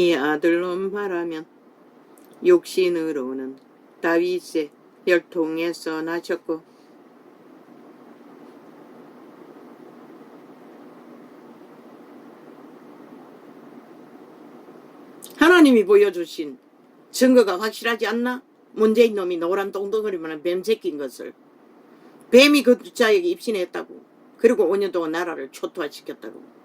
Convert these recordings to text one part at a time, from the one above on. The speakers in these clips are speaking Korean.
이 아들로 말하면 육신으로는 다윗의 혈통에서 나셨고 하나님이 보여주신 증거가 확실하지 않나? 문재인 놈이 노란 똥덩어리만한 뱀새끼인 것을 뱀이 그 자에게 입신했다고. 그리고 5년 동안 나라를 초토화시켰다고.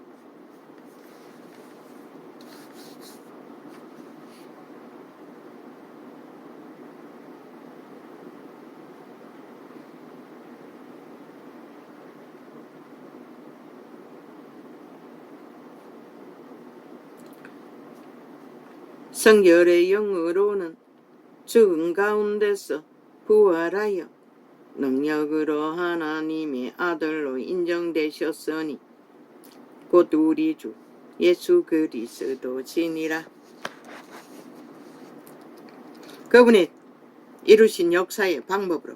성결의 영으로는 죽은 가운데서 부활하여 능력으로 하나님의 아들로 인정되셨으니 곧 우리 주 예수 그리스도시니라. 그분이 이루신 역사의 방법으로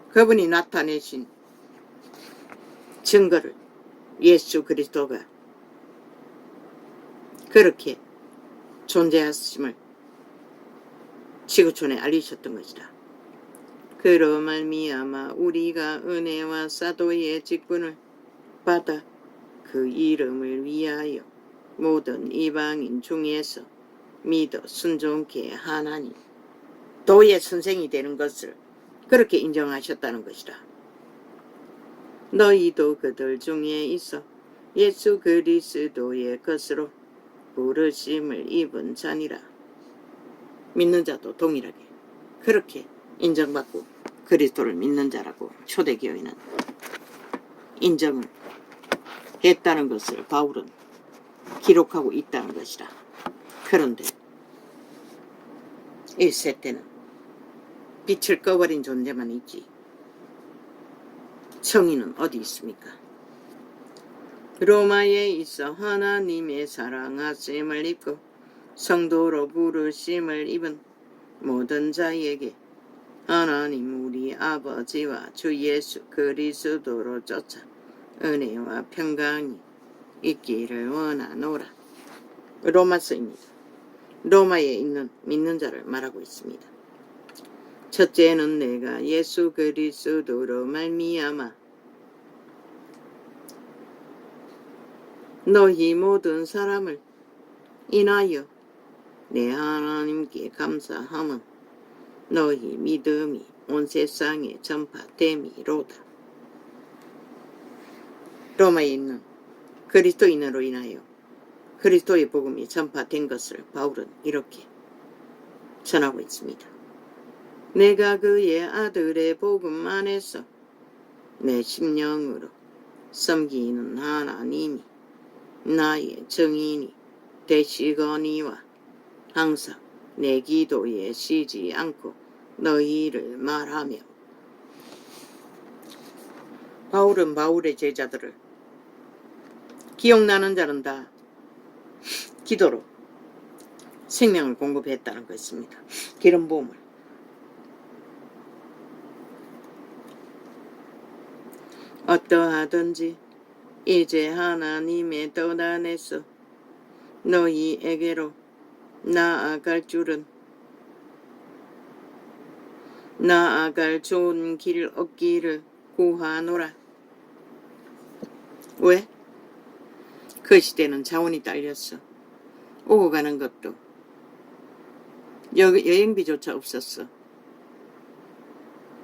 그분이 나타내신 증거를 예수 그리스도가 그렇게 존재하심을 지구촌에 알리셨던 것이다. 그로 말미암아 우리가 은혜와 사도의 직분을 받아 그 이름을 위하여 모든 이방인 중에서 믿어 순종케 하나니 도의 선생이 되는 것을 그렇게 인정하셨다는 것이다. 너희도 그들 중에 있어 예수 그리스도의 것으로 부르심을 입은 자니라. 믿는 자도 동일하게 그렇게 인정받고 그리스도를 믿는 자라고 초대교회는 인정을 했다는 것을 바울은 기록하고 있다는 것이다. 그런데 1세 때는 빛을 꺼버린 존재만 있지 정의는 어디 있습니까? 로마에 있어 하나님의 사랑하심을 입고 성도로 부르심을 입은 모든 자에게 하나님 우리 아버지와 주 예수 그리스도로 쫓아 은혜와 평강이 있기를 원하노라. 로마서입니다. 로마에 있는 믿는 자를 말하고 있습니다. 첫째는 내가 예수 그리스도로 말미암아 너희 모든 사람을 인하여 내 하나님께 감사함은 너희 믿음이 온 세상에 전파됨이로다. 로마에 있는 그리스도인으로 인하여 그리스도의 복음이 전파된 것을 바울은 이렇게 전하고 있습니다. 내가 그의 아들의 복음 안에서 내 심령으로 섬기는 하나님이 나의 증인이 되시거니와 항상 내 기도에 쉬지 않고 너희를 말하며. 바울은 바울의 제자들을 기억나는 자는 다 기도로 생명을 공급했다는 것입니다. 기름 부음을. 어떠하든지 이제 하나님의 뜻 안에서 너희에게로 나아갈 좋은 길 얻기를 구하노라. 왜? 그 시대는 자원이 딸렸어. 오고 가는 것도 여행비조차 없었어.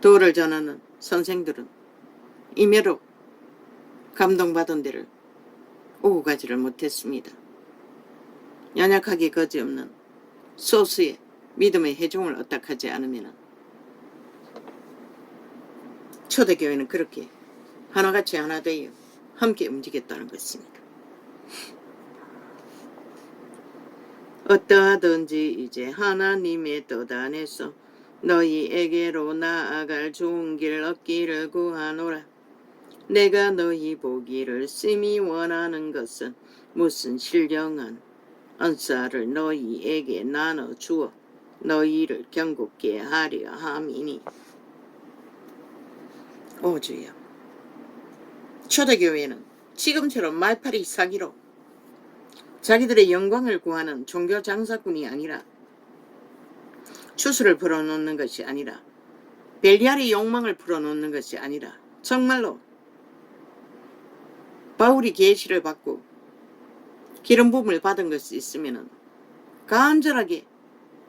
도를 전하는 선생들은 임의로 감동받은 데를 오고 가지를 못했습니다. 연약하게 거지없는 소수의 믿음의 회중을 얻닥하지 않으면 초대교회는 그렇게 하나같이 하나 되어 함께 움직였다는 것입니다. 어떠하든지 이제 하나님의 뜻 안에서 너희에게로 나아갈 좋은 길 얻기를 구하노라. 내가 너희 보기를 심히 원하는 것은 무슨 신령한 은사를 너희에게 나눠주어 너희를 경고케 하려 함이니. 오 주여, 초대교회는 지금처럼 말파리 사기로 자기들의 영광을 구하는 종교 장사꾼이 아니라 추수를 불어넣는 것이 아니라 벨리알의 욕망을 불어넣는 것이 아니라 정말로 바울이 계시를 받고 기름 부음을 받은 것이 있으면 간절하게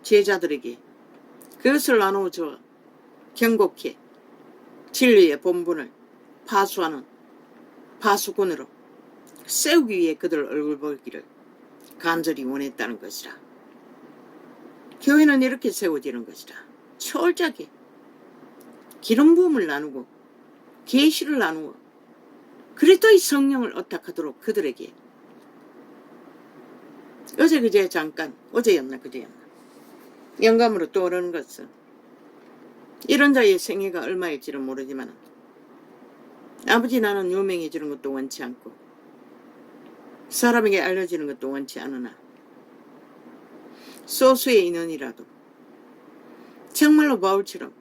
제자들에게 그것을 나누어줘 경고케 진리의 본분을 파수하는 파수꾼으로 세우기 위해 그들 얼굴 보기를 간절히 원했다는 것이라. 교회는 이렇게 세워지는 것이라. 철저하게 기름 부음을 나누고 계시를 나누어 그리스도의 성령을 어탁하도록 그들에게 어제 그제 잠깐 어제였나 그제였나 영감으로 떠오르는 것은 이런 자의 생애가 얼마일지는 모르지만 아버지 나는 유명해지는 것도 원치 않고 사람에게 알려지는 것도 원치 않으나 소수의 인원이라도 정말로 바울처럼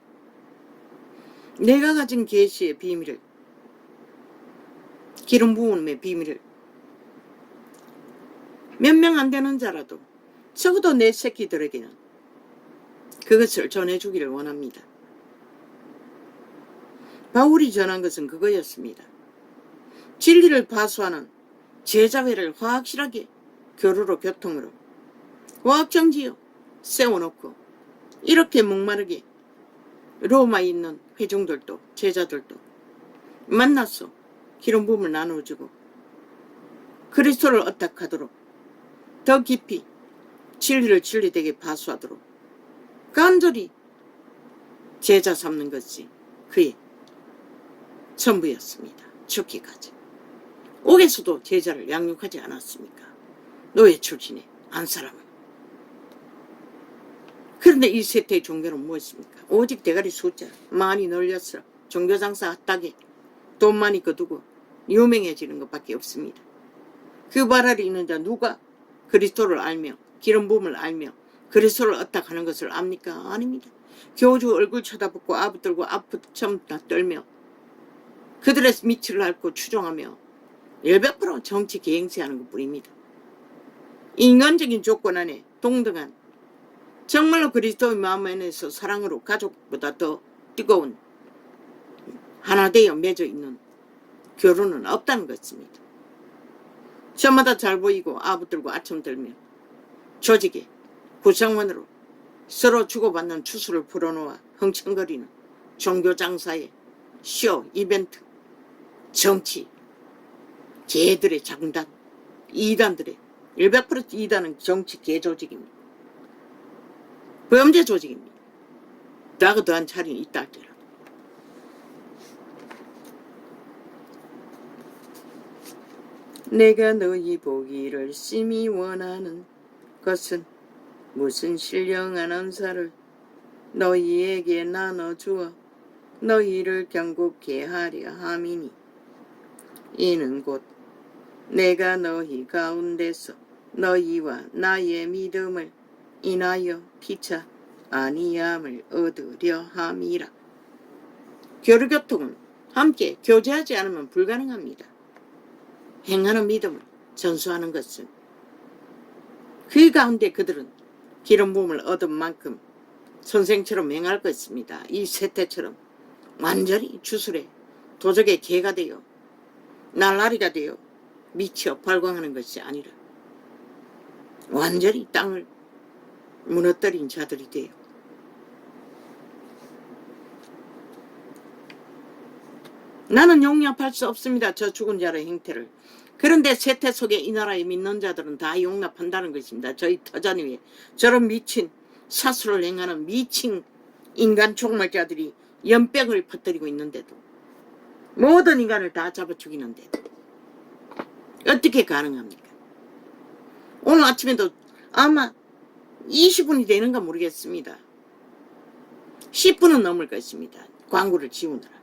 내가 가진 계시의 비밀을 기름 부음의 비밀을 몇 명 안 되는 자라도 적어도 내 새끼들에게는 그것을 전해주기를 원합니다. 바울이 전한 것은 그거였습니다. 진리를 파수하는 제자회를 확실하게 교류로 교통으로 과학정지요 세워놓고 이렇게 목마르게 로마에 있는 회중들도 제자들도 만나서 기름 부음을 나누어주고 그리스도를 어탁하도록 더 깊이 진리를 진리되게 파수하도록 간절히 제자 삼는 것이 그의 전부였습니다. 죽기까지. 옥에서도 제자를 양육하지 않았습니까? 노예 출신의 한 사람은. 그런데 이 세태의 종교는 무엇입니까? 오직 대가리 숫자 많이 늘려서 종교장사 핫하게 돈 많이 거두고 유명해지는 것밖에 없습니다. 그 발 아래 있는 자 누가 그리스도를 알며 기름 부음을 알며 그리스도를 어탁하는 것을 압니까? 아닙니다. 교주 얼굴 쳐다보고 아부들고 아프첨 다 떨며 그들의 밑을 앓고 추종하며 100% 정치 계행세하는 것뿐입니다. 인간적인 조건 안에 동등한 정말로 그리스도의 마음 안에서 사랑으로 가족보다 더 뜨거운 하나 되어 맺어 있는 교류는 없다는 것입니다. 저마다 잘 보이고 아부들고 아첨 들며 조직의 구성원으로 서로 주고받는 추수를 풀어놓아 흥청거리는 종교장사의 쇼, 이벤트, 정치, 개들의 장단, 이단들의 100% 이단은 정치 개조직입니다. 범죄 조직입니다. 나가 더한 차리는 있다 할지라도. 내가 너희 보기를 심히 원하는 것은 무슨 신령한 은사를 너희에게 나눠주어 너희를 경고케 하려 함이니 이는 곧 내가 너희 가운데서 너희와 나의 믿음을 인하여 피차 아니함을 얻으려 함이라. 교류교통은 함께 교제하지 않으면 불가능합니다. 행하는 믿음을 전수하는 것은 그 가운데 그들은 기름 부음을 얻은 만큼 선생처럼 행할 것입니다. 이 세태처럼 완전히 주술에 도적의 개가 되어 날라리가 되어 미쳐 발광하는 것이 아니라 완전히 땅을 무너뜨린 자들이 되어 나는 용납할 수 없습니다. 저 죽은 자의 행태를. 그런데 세태 속에 이 나라에 믿는 자들은 다 용납한다는 것입니다. 저희 터전 위에 저런 미친 사수를 행하는 미친 인간 종말자들이 연병을 퍼뜨리고 있는데도 모든 인간을 다 잡아 죽이는데도 어떻게 가능합니까? 오늘 아침에도 아마 20분이 되는가 모르겠습니다. 10분은 넘을 것입니다. 광고를 지우느라.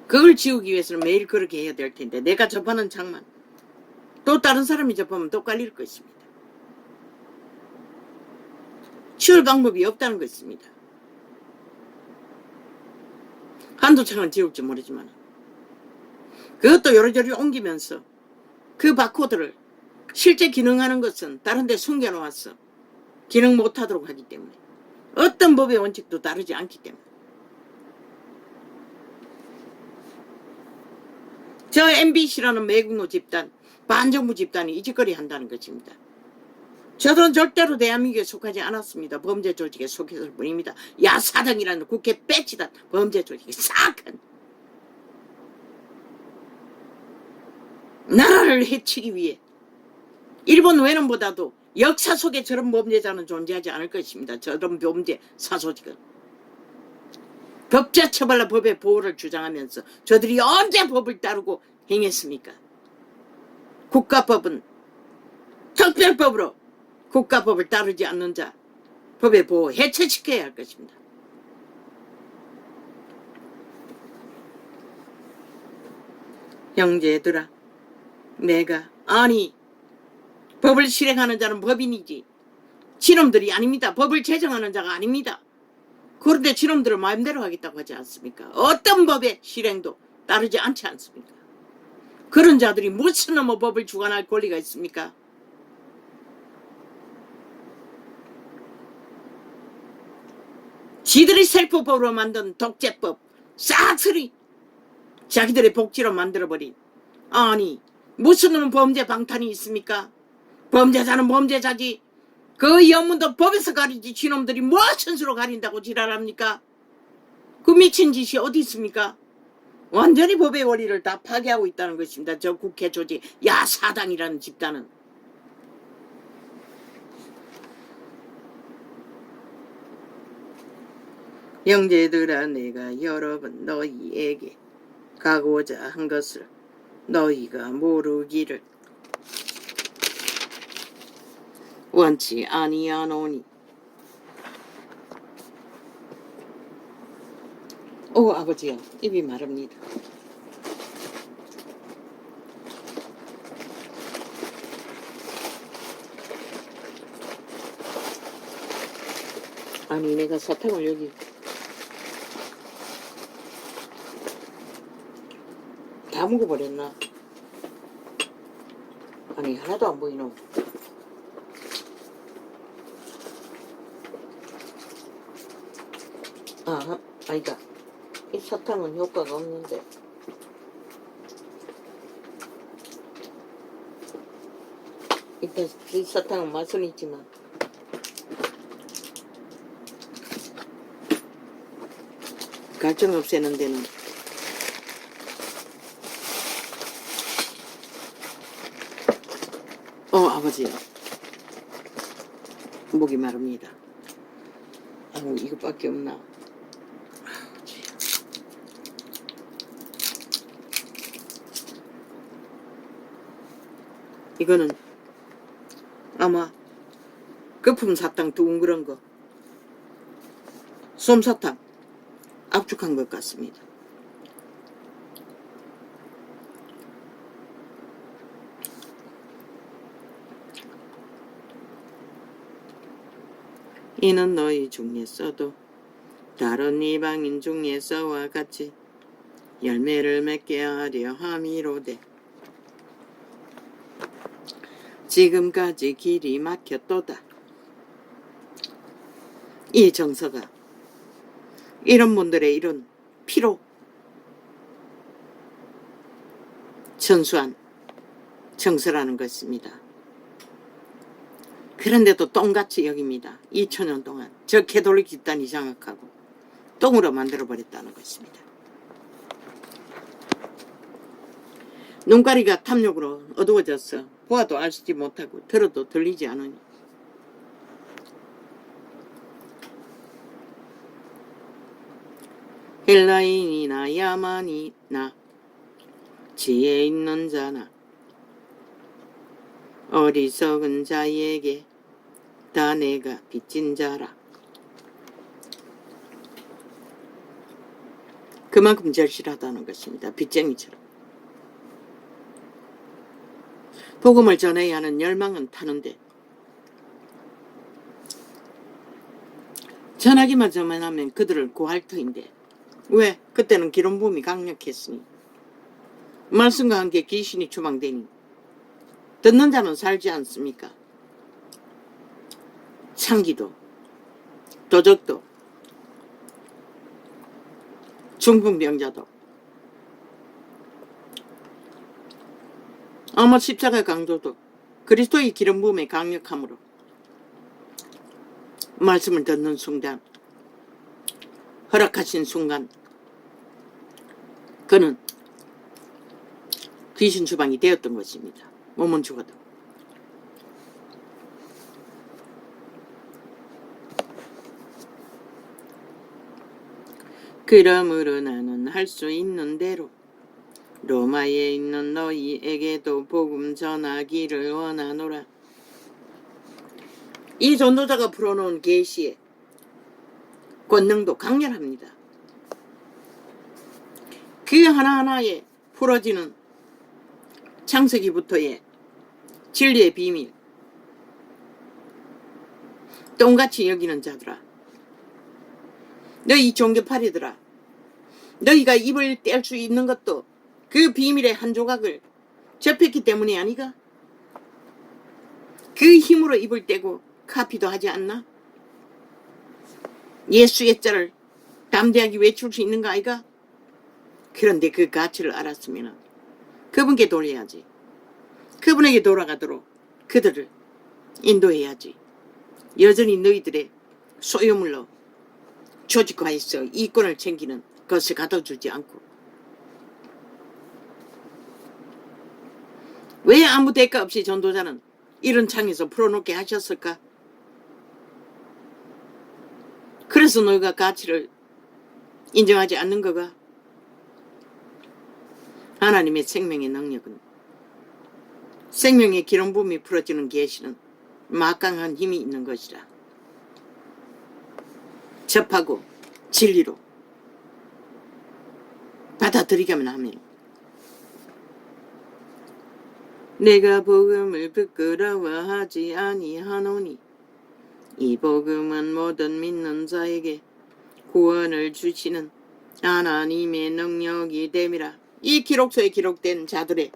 그걸 지우기 위해서는 매일 그렇게 해야 될 텐데 내가 접하는 장만 또 다른 사람이 접하면 또 깔릴 것입니다. 치울 방법이 없다는 것입니다. 한두 창은 지울지 모르지만 그것도 요리조리 옮기면서 그 바코드를 실제 기능하는 것은 다른 데 숨겨놓았어. 기능 못하도록 하기 때문에. 어떤 법의 원칙도 다르지 않기 때문에. 저 MBC라는 매국노 집단, 반정부 집단이 이 짓거리 한다는 것입니다. 저들은 절대로 대한민국에 속하지 않았습니다. 범죄 조직에 속했을 뿐입니다. 야사당이라는 국회 빼치단 범죄 조직이 싹한 나라를 해치기 위해 일본 외놈보다도 역사 속에 저런 범죄자는 존재하지 않을 것입니다. 저런 범죄 사소직은. 법자 처벌과 법의 보호를 주장하면서 저들이 언제 법을 따르고 행했습니까? 국가법은 특별법으로 국가법을 따르지 않는 자 법의 보호 해체시켜야 할 것입니다. 형제들아, 내가 아니 법을 실행하는 자는 법인이지 지놈들이 아닙니다. 법을 제정하는 자가 아닙니다. 그런데 지놈들은 마음대로 하겠다고 하지 않습니까? 어떤 법의 실행도 따르지 않지 않습니까? 그런 자들이 무슨 놈의 법을 주관할 권리가 있습니까? 지들이 셀프법으로 만든 독재법 싹쓸이 자기들의 복지로 만들어버린 아니 무슨 놈의 범죄 방탄이 있습니까? 범죄자는 범죄자지 그 영문도 법에서 가리지 지놈들이 무슨 수로 가린다고 지랄합니까? 그 미친 짓이 어디 있습니까? 완전히 법의 원리를 다 파괴하고 있다는 것입니다. 저 국회 조직 야사당이라는 집단은. 형제들아, 내가 여러 번 너희에게 가고자 한 것을 너희가 모르기를 원치 아니하노니. 오 아버지요, 입이 마릅니다. 아니 내가 사탕을 여기 다 먹어버렸나? 아니 하나도 안 보이노. 아니다. 이 사탕은 효과가 없는데. 일단 이 사탕은 맛은 있지만 갈증 없애는 데는 아버지요. 목이 마릅니다. 이것밖에 없나? 이거는 아마 거품 사탕 둥그런 거 솜사탕 압축한 것 같습니다. 이는 너희 중에서도 다른 이방인 중에서와 같이 열매를 맺게 하려 함이로되 지금까지 길이 막혔도다. 이 정서가 이런 분들의 이런 피로 천수한 정서라는 것입니다. 그런데도 똥같이 여깁니다. 2000년 동안 저 캐톨릭 집단이 장악하고 똥으로 만들어버렸다는 것입니다. 눈가리가 탐욕으로 어두워졌어. 보아도 알지 못하고 들어도 들리지 않으니. 헬라인이나 야만이나 지혜 있는 자나 어리석은 자에게 다 내가 빚진 자라. 그만큼 절실하다는 것입니다. 빚쟁이처럼. 복음을 전해야 하는 열망은 타는데 전하기만 전하면 그들을 구할 터인데 왜? 그때는 기름 부음이 강력했으니 말씀과 함께 귀신이 추방되니 듣는 자는 살지 않습니까? 창기도, 도적도, 중풍병자도, 어머 십자가 강도도 그리스도의 기름 부음의 강력함으로 말씀을 듣는 순간, 허락하신 순간 그는 귀신 주방이 되었던 것입니다. 몸은 죽어도. 그러므로 나는 할 수 있는 대로 로마에 있는 너희에게도 복음 전하기를 원하노라. 이 전도자가 풀어놓은 계시의 권능도 강렬합니다. 그 하나하나에 풀어지는 창세기부터의 진리의 비밀, 똥같이 여기는 자들아, 너희 종교파리들아, 너희가 입을 뗄 수 있는 것도 그 비밀의 한 조각을 접했기 때문이 아니가? 그 힘으로 입을 떼고 카피도 하지 않나? 예수의 자를 담대하게 외칠 수 있는 거 아이가? 그런데 그 가치를 알았으면 그분께 돌려야지. 그분에게 돌아가도록 그들을 인도해야지. 여전히 너희들의 소유물로 조직화해서 이권을 챙기는 것을 가둬주지 않고, 왜 아무 대가 없이 전도자는 이런 창에서 풀어놓게 하셨을까? 그래서 너희가 가치를 인정하지 않는 거가? 하나님의 생명의 능력은, 생명의 기름 부음이 풀어지는 계시는 막강한 힘이 있는 것이라. 접하고 진리로 받아들이기만 하면, 내가 복음을 부끄러워하지 아니하노니 이 복음은 모든 믿는 자에게 구원을 주시는 하나님의 능력이 됨이라. 이 기록서에 기록된 자들의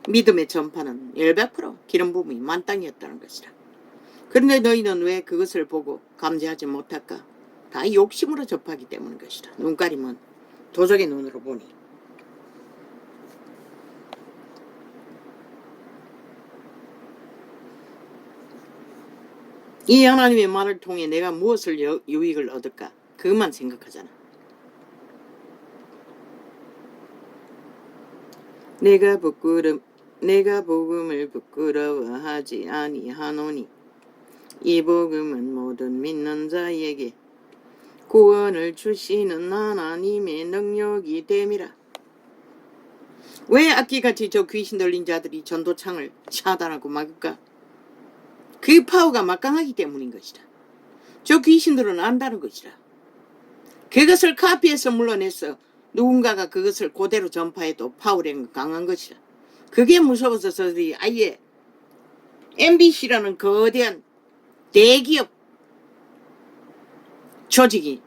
믿음의 전파는 100% 기름 부음이 만땅이었다는 것이라. 그런데 너희는 왜 그것을 보고 감지하지 못할까? 다 욕심으로 접하기 때문인 것이라. 눈가림은 도적의 눈으로 보니. 이 하나님의 말을 통해 내가 무엇을 유익을 얻을까? 그것만 생각하잖아. 내가 복음을 부끄러워하지 아니하노니 이 복음은 모든 믿는 자에게 구원을 주시는 하나님의 능력이 됨이라. 왜 악기같이 저 귀신 들린 자들이 전도창을 차단하고 막을까? 그 파워가 막강하기 때문인 것이라. 저 귀신들은 안다는 것이라. 그것을 카피해서 물러내서 누군가가 그것을 그대로 전파해도 파워력은 강한 것이라. 그게 무서워서 저들이 아예 MBC라는 거대한 대기업 조직이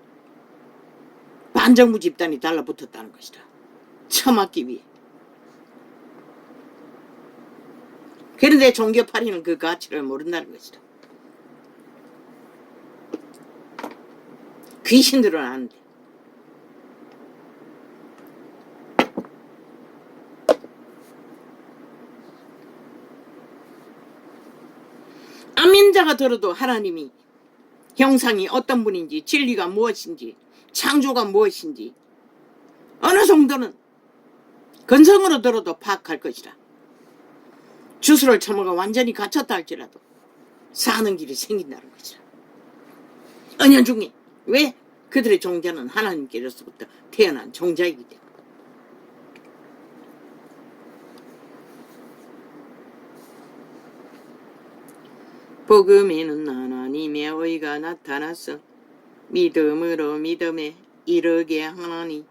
반정부 집단이 달라붙었다는 것이다. 처맞기 위해. 그런데 종교파리는 그 가치를 모른다는 것이다. 귀신들은 아는데. 안민자가 들어도 하나님이 형상이 어떤 분인지, 진리가 무엇인지, 창조가 무엇인지 어느 정도는 근성으로 들어도 파악할 것이라. 주술을 처먹어 완전히 갇혔다 할지라도 사는 길이 생긴다는 것이라. 은연중에. 왜? 그들의 종자는 하나님께로부터 태어난 종자이기 때문에. 복음에는 하나님의 의가 나타나서 믿음으로 믿음에 이르게 하나니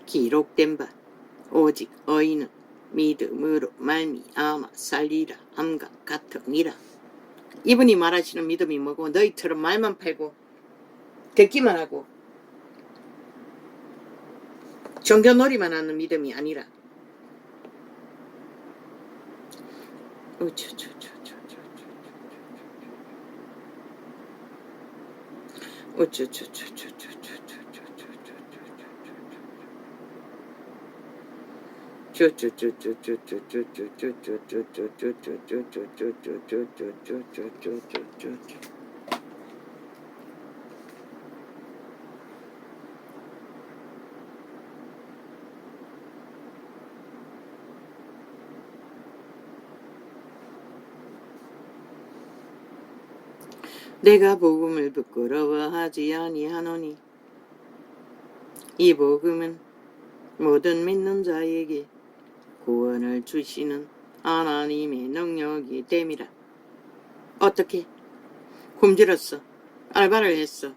기록된 바 오직 의인은 믿음으로 말미암아 살리라 함과 같으니라. 이분이 말하시는 믿음이 뭐고, 너희처럼 말만 팔고 듣기만 하고 종교놀이만 하는 믿음이 아니라 내가 복음을 부끄러워하지 아니하노니 이 복음은 모든 믿는 자에게 구원을 주시는 하나님의 능력이 됨이라. 어떻게? 굶주렸어. 알바를 했어.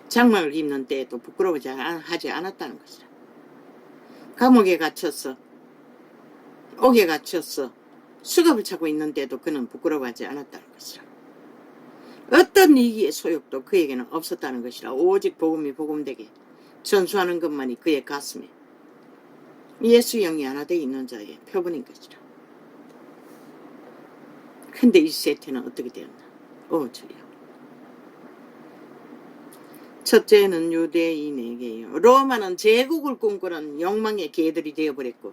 장막을 입는 때에도 부끄러워하지 않았다는 것이라. 감옥에 갇혔어. 옥에 갇혔어. 수갑을 차고 있는데도 그는 부끄러워하지 않았다는 것이라. 어떤 이기의 소욕도 그에게는 없었다는 것이라. 오직 복음이 복음되게 전수하는 것만이 그의 가슴에 예수 영이 하나 되어 있는 자의 표본인 것이라. 근데 이 세태는 어떻게 되었나? 주여. 첫째는 유대인에게요. 로마는 제국을 꿈꾸는 욕망의 개들이 되어버렸고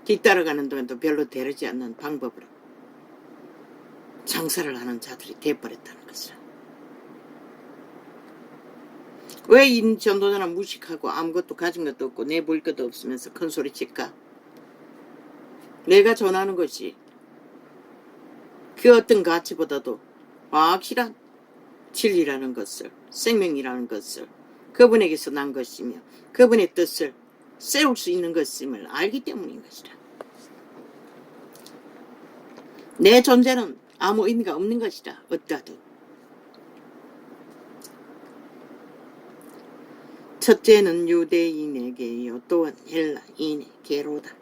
뒤따라가는 동안도 별로 되르지 않는 방법으로 장사를 하는 자들이 되어버렸다는 것이라. 왜 이 전도자는 무식하고 아무것도 가진 것도 없고 내볼 것도 없으면서 큰 소리 칠까? 내가 전하는 것이 그 어떤 가치보다도 확실한 진리라는 것을, 생명이라는 것을 그분에게서 난 것이며 그분의 뜻을 세울 수 있는 것임을 알기 때문인 것이라. 내 존재는 아무 의미가 없는 것이라. 어떠하든. 첫째는 유대인에게요, 또한 헬라인에게로다.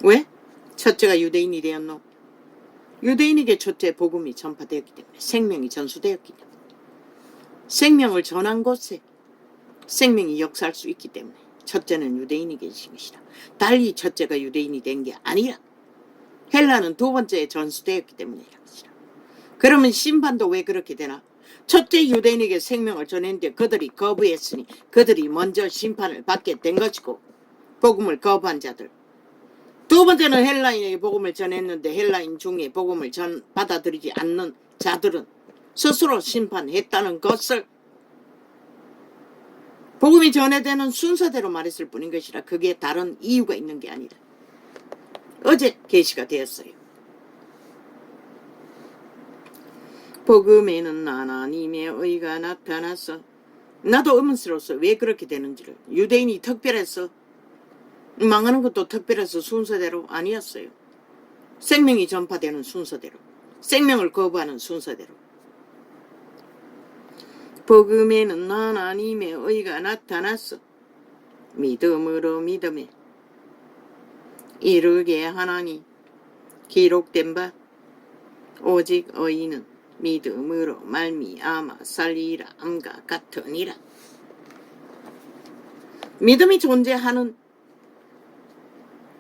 왜? 첫째가 유대인이 되었노? 유대인에게 첫째 복음이 전파되었기 때문에, 생명이 전수되었기 때문에, 생명을 전한 곳에 생명이 역사할 수 있기 때문에 첫째는 유대인이 계신 것이라. 달리 첫째가 유대인이 된 게 아니라 헬라는 두 번째에 전수되었기 때문이라 것이라. 그러면 심판도 왜 그렇게 되나? 첫째 유대인에게 생명을 전했는데 그들이 거부했으니 그들이 먼저 심판을 받게 된 것이고, 복음을 거부한 자들. 두 번째는 헬라인에게 복음을 전했는데 헬라인 중에 복음을 받아들이지 않는 자들은 스스로 심판했다는 것을 복음이 전해되는 순서대로 말했을 뿐인 것이라. 그게 다른 이유가 있는 게 아니라 어제 계시가 되었어요. 복음에는 하나님의 의가 나타나서, 나도 의문스러웠어. 왜 그렇게 되는지를. 유대인이 특별해서 망하는 것도 특별해서 순서대로 아니었어요. 생명이 전파되는 순서대로, 생명을 거부하는 순서대로. 복음에는 하나님의 의가 나타났어. 믿음으로 믿음에 이르게 하나니 기록된 바 오직 의인은 믿음으로 말미암아 살리라 함과 같으니라. 믿음이 존재하는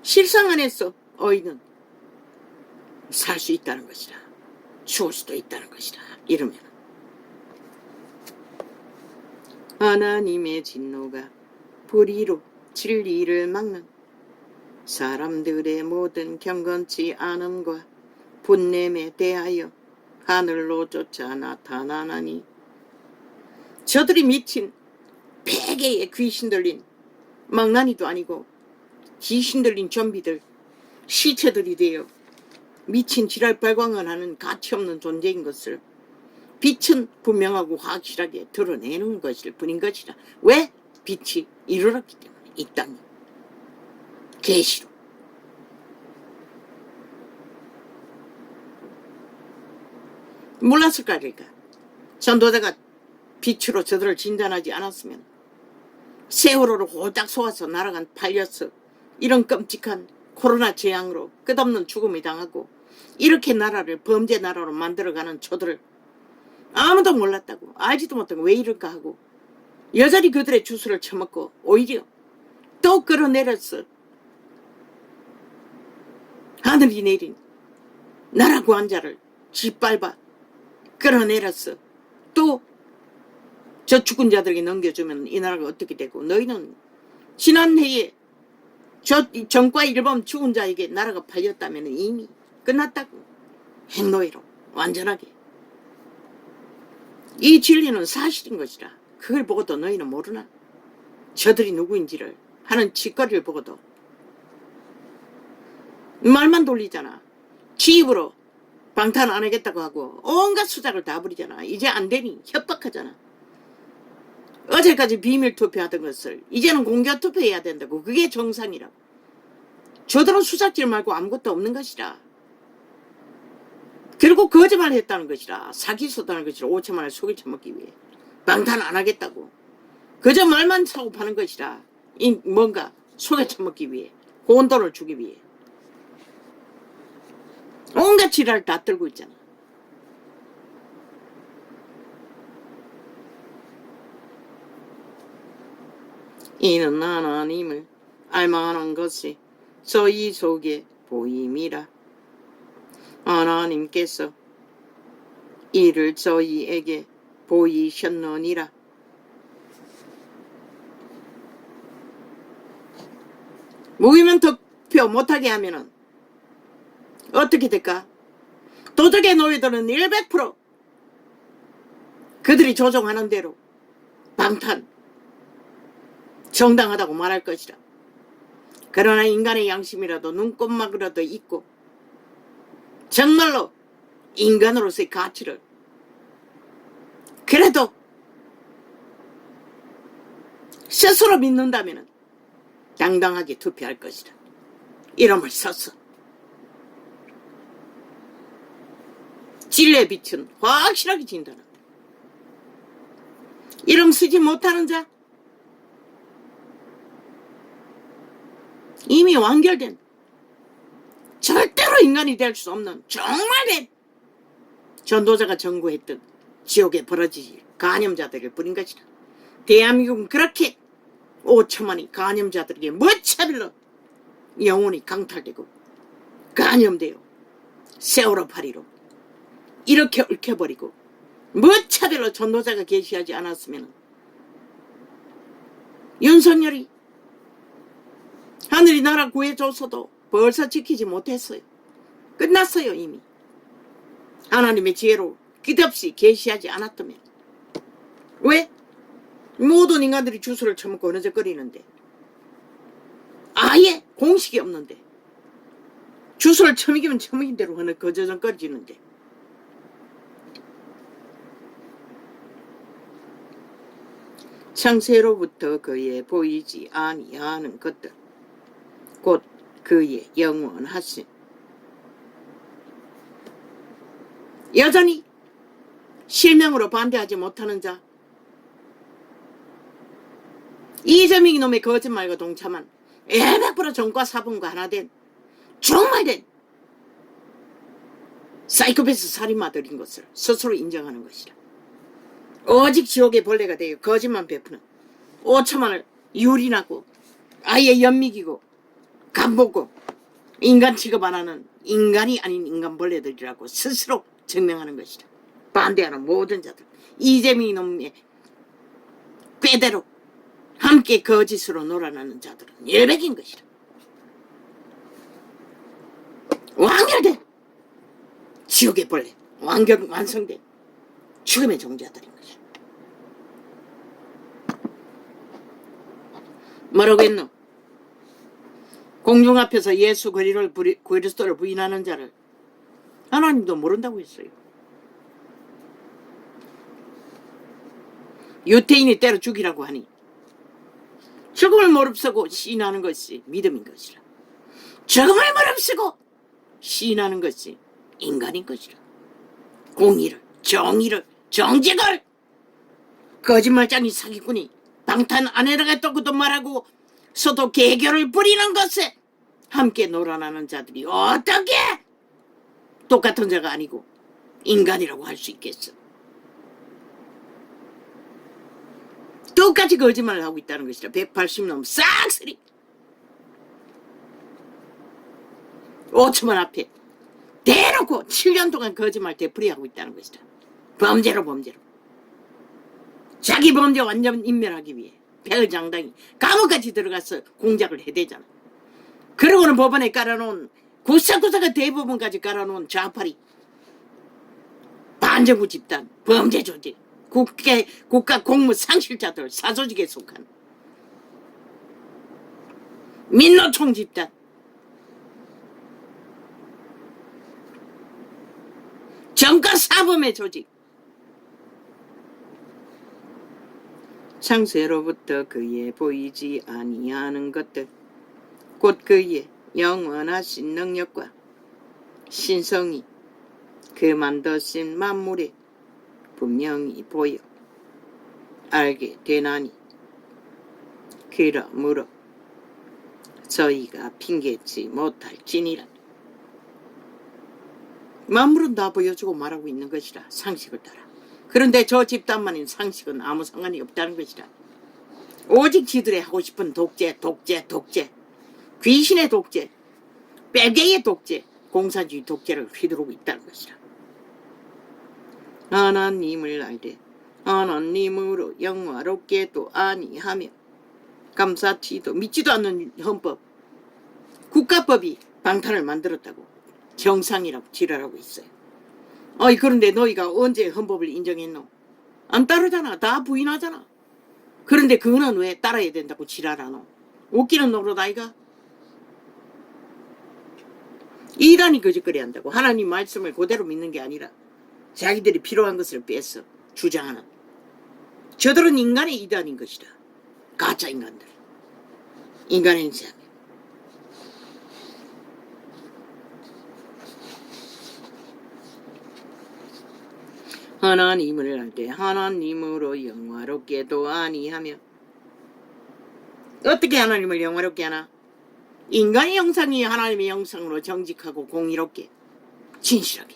실상 안에서 의인은 살 수 있다는 것이라. 죽을 수도 있다는 것이라. 이러면 하나님의 진노가 불의로 진리를 막는 사람들의 모든 경건치 않음과 분냄에 대하여 하늘로 쫓아 나타나나니, 저들이 미친 폐계의 귀신 들린 망나니도 아니고 귀신 들린 좀비들, 시체들이 되어 미친 지랄 발광을 하는 가치없는 존재인 것을 빛은 분명하고 확실하게 드러내는 것일 뿐인 것이라. 왜? 빛이 이르렀기 때문에. 이 땅이 계시로. 몰랐을까? 그러니까 전도자가 빛으로 저들을 진단하지 않았으면 세월호로 홀딱 속아서 날아간 팔려서 이런 끔찍한 코로나 재앙으로 끝없는 죽음이 당하고 이렇게 나라를 범죄 나라로 만들어가는 저들을 아무도 몰랐다고, 알지도 못하고 왜 이럴까 하고 여전히 그들의 주술을 처먹고 오히려 또 끌어내렸어. 하늘이 내린 나라 구한자를 짓밟아 끌어내렸어. 또 저 죽은 자들에게 넘겨주면 이 나라가 어떻게 되고, 너희는 지난해에 저 정과 일범 죽은 자에게 나라가 팔렸다면 이미 끝났다고. 행노예로 완전하게. 이 진리는 사실인 것이라. 그걸 보고도 너희는 모르나? 저들이 누구인지를 하는 짓거리를 보고도 말만 돌리잖아. 지 입으로 방탄 안 하겠다고 하고 온갖 수작을 다 부리잖아. 이제 안 되니 협박하잖아. 어제까지 비밀 투표하던 것을 이제는 공개 투표해야 된다고. 그게 정상이라고. 저들은 수작질 말고 아무것도 없는 것이라. 그리고 거짓말 했다는 것이라. 사기 썼다는 것이라. 5천만 원을 속여 처먹기 위해. 방탄 안 하겠다고. 그저 말만 사고 파는 것이라. 뭔가 속여 처먹기 위해. 혼돈을 주기 위해. 온갖 지랄 다 떨고 있잖아. 이는 하나님을 알만한 것이 저희 속에 보임이라. 하나님께서 이를 저희에게 보이셨느니라. 무기명 득표 못하게 하면은 어떻게 될까? 도적의 노예들은 100% 그들이 조종하는 대로 방탄 정당하다고 말할 것이라. 그러나 인간의 양심이라도 눈꼽막이라도 있고 정말로 인간으로서의 가치를 그래도 스스로 믿는다면 당당하게 투표할 것이라. 이름을 썼어. 진리의 빛은 확실하게 진다는. 이름 쓰지 못하는 자, 이미 완결된, 절대로 인간이 될 수 없는 정말된 전도자가 전구했던 지옥에 벌어지지 간염자들을 뿌린 것이다. 대한민국은 그렇게 5천만의 간염자들에게 무차별로 영혼이 강탈되고 간염되어 세월호 파리로 이렇게 얽혀버리고 무차별로 전도자가 계시하지 않았으면 윤석열이 하늘이 나라 구해줘서도 벌써 지키지 못했어요. 끝났어요. 이미. 하나님의 지혜로 끝없이 계시하지 않았다면. 왜? 모든 인간들이 주술을 처먹고 어느적거리는데, 아예 공식이 없는데, 주술을 처먹이면 처먹인 대로 하는 거저정거리지는데, 창세로부터 그의 보이지 아니하는 것들, 곧 그의 영원하심. 여전히 실명으로 반대하지 못하는 자, 이재명 이놈의 거짓말과 동참한 100% 정과 사본과 하나 된 정말된 사이코패스 살인마들인 것을 스스로 인정하는 것이라. 오직 지옥의 벌레가 되어 거짓만 베푸는 5천만을 유린하고 아예 연미기고 간보고 인간 취급 안 하는 인간이 아닌 인간벌레들이라고 스스로 증명하는 것이다. 반대하는 모든 자들, 이재명 이놈의 꾀대로 함께 거짓으로 놀아나는 자들은 열백인 것이다. 완결된 지옥의 벌레, 완성된 죽음의 종자들인 것이다. 뭐라고 했노? 공중 앞에서 예수 그리스도를 부인하는 자를 하나님도 모른다고 했어요. 유태인이 때려 죽이라고 하니 죽음을 무릅쓰고 시인하는 것이 믿음인 것이라. 죽음을 무릅쓰고 시인하는 것이 인간인 것이라. 공의를, 정의를, 정직을 거짓말쟁이 사기꾼이 방탄 안 해라겠다고도 말하고 서도 개교를 부리는 것에 함께 놀아나는 자들이 어떻게 똑같은 자가 아니고 인간이라고 할 수 있겠어? 똑같이 거짓말을 하고 있다는 것이라. 180놈 싹쓸이 5천원 앞에 대놓고 7년 동안 거짓말 되풀이하고 있다는 것이다. 범죄로. 자기 범죄 완전 인멸하기 위해 백을장당이 감옥까지 들어가서 공작을 해대잖아. 그러고는 법원에 깔아놓은 구석구석의 대법원까지 깔아놓은 좌파리 반정부 집단 범죄 조직 국가 공무 상실자들 사조직에 속한 민노총 집단 정가사범의 조직 창세로부터 그의 보이지 아니하는 것들 곧 그의 영원하신 능력과 신성이 그 만드신 만물에 분명히 보여 알게 되나니 그러므로 저희가 핑계치 못할지니라. 만물은 다 보여주고 말하고 있는 것이라 상식을 따라. 그런데 저 집단만인 상식은 아무 상관이 없다는 것이라. 오직 지들의 하고 싶은 독재 귀신의 독재 빼개의 독재 공산주의 독재를 휘두르고 있다는 것이라. 하나님을 알되 하나님으로 영화롭게도 아니하며 감사치도 믿지도 않는 헌법 국가법이 방탄을 만들었다고 정상이라고 지랄하고 있어요. 그런데 너희가 언제 헌법을 인정했노? 안 따르잖아. 다 부인하잖아. 그런데 그거는 왜 따라야 된다고 지랄하노? 웃기는 노릇 아이가? 이단이 거짓거리 한다고 하나님 말씀을 그대로 믿는 게 아니라 자기들이 필요한 것을 뺏어 주장하는 저들은 인간의 이단인 것이다. 가짜 인간들. 인간의 인생. 하나님을 알 때 하나님으로 영화롭게도 아니하며 어떻게 하나님을 영화롭게 하나? 인간의 형상이 하나님의 형상으로 정직하고 공의롭게 진실하게.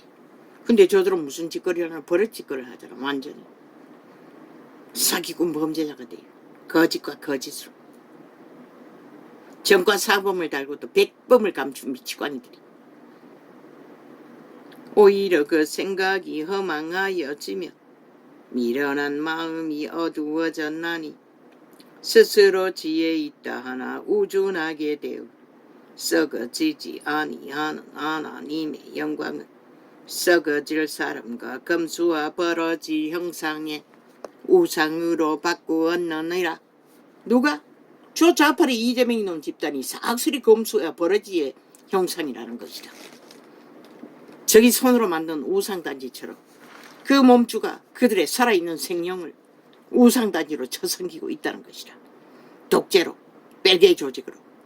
근데 저들은 무슨 짓거리를 하나? 버릇짓거리를 하잖아. 완전히 사기꾼 범죄자가 돼요. 거짓과 거짓으로 정과 사범을 달고 또 백범을 감춘 미치광이들이. 오히려 그 생각이 허망하여지며 미련한 마음이 어두워졌나니 스스로 지혜 있다 하나 우준하게 되어 썩어지지 아니하는 하나님의 영광은 썩어질 사람과 검수와 버러지 형상의 우상으로 바꾸었느니라. 누가? 저 좌파리 이재명 이놈 집단이 싹쓸이 검수와 버러지의 형상이라는 것이다. 저기 손으로 만든 우상단지처럼 그 몸주가 그들의 살아있는 생명을 우상단지로 쳐섬기고 있다는 것이다. 독재로, 뺄개 조직으로.